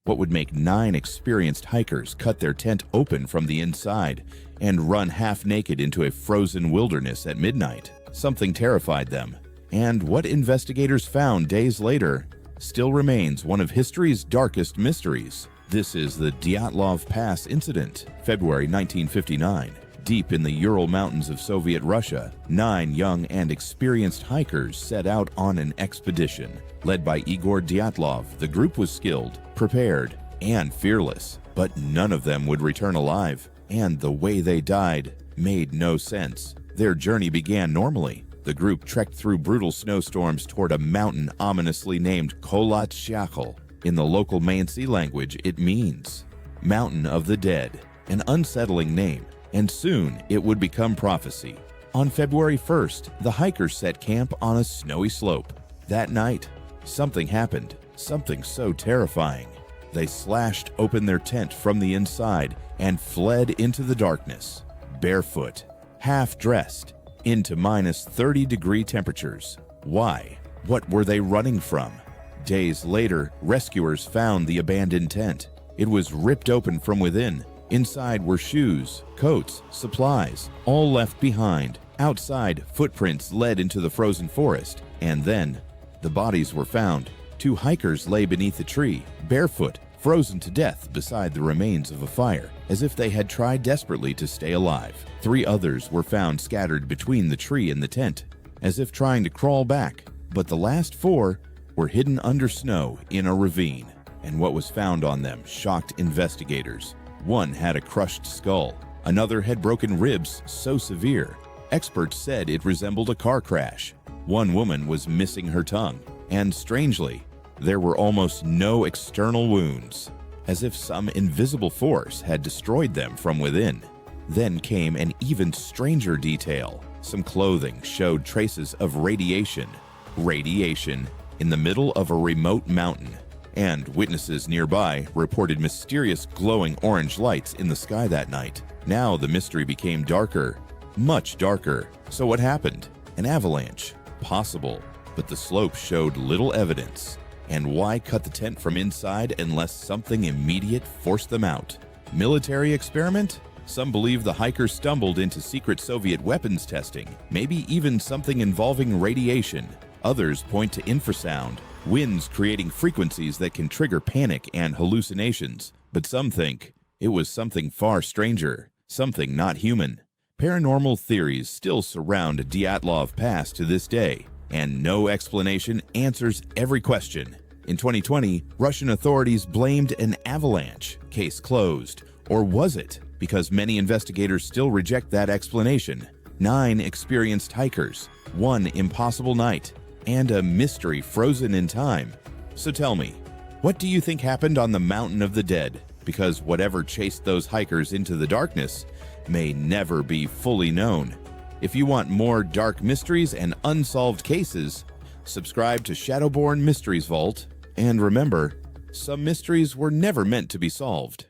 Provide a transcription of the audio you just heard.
What would make 9 experienced hikers cut their tent open from the inside and run half-naked into a frozen wilderness at midnight? Something terrified them, and what investigators found days later still remains one of history's darkest mysteries. This is the Dyatlov Pass incident, February 1959. Deep in the Ural Mountains of Soviet Russia, 9 young and experienced hikers set out on an expedition. Led by Igor Dyatlov, the group was skilled, prepared, and fearless, but none of them would return alive, and the way they died made no sense. Their journey began normally. The group trekked through brutal snowstorms toward a mountain ominously named Kholat Syakhl. In the local Mansi language, it means Mountain of the Dead, an unsettling name, and soon it would become prophecy. On February 1st, the hikers set camp on a snowy slope. That night, something happened, something so terrifying. They slashed open their tent from the inside and fled into the darkness, barefoot, half-dressed, into -30-degree temperatures. Why? What were they running from? Days later, rescuers found the abandoned tent. It was ripped open from within. Inside were shoes, coats, supplies, all left behind. Outside, footprints led into the frozen forest, and then the bodies were found. 2 hikers lay beneath a tree, barefoot, frozen to death beside the remains of a fire, as if they had tried desperately to stay alive. 3 others were found scattered between the tree and the tent, as if trying to crawl back, but the last 4 were hidden under snow in a ravine, and what was found on them shocked investigators. 1 had a crushed skull, another had broken ribs so severe experts said it resembled a car crash. 1 woman was missing her tongue, and strangely, there were almost no external wounds, as if some invisible force had destroyed them from within. Then came an even stranger detail. Some clothing showed traces of radiation in the middle of a remote mountain, and witnesses nearby reported mysterious glowing orange lights in the sky that night. Now the mystery became darker, much darker. So what happened? An avalanche? Possible, but the slope showed little evidence. And why cut the tent from inside unless something immediate forced them out? Military experiment? Some believe the hikers stumbled into secret Soviet weapons testing, maybe even something involving radiation. Others point to infrasound, winds creating frequencies that can trigger panic and hallucinations. But some think it was something far stranger, something not human. Paranormal theories still surround Dyatlov Pass to this day, and no explanation answers every question. In 2020, Russian authorities blamed an avalanche. Case closed. Or was it? Because many investigators still reject that explanation. 9 experienced hikers, 1 impossible night, and a mystery frozen in time. So tell me, what do you think happened on the Mountain of the Dead? Because whatever chased those hikers into the darkness may never be fully known. If you want more dark mysteries and unsolved cases, subscribe to Shadowborn Mysteries Vault, and remember, some mysteries were never meant to be solved.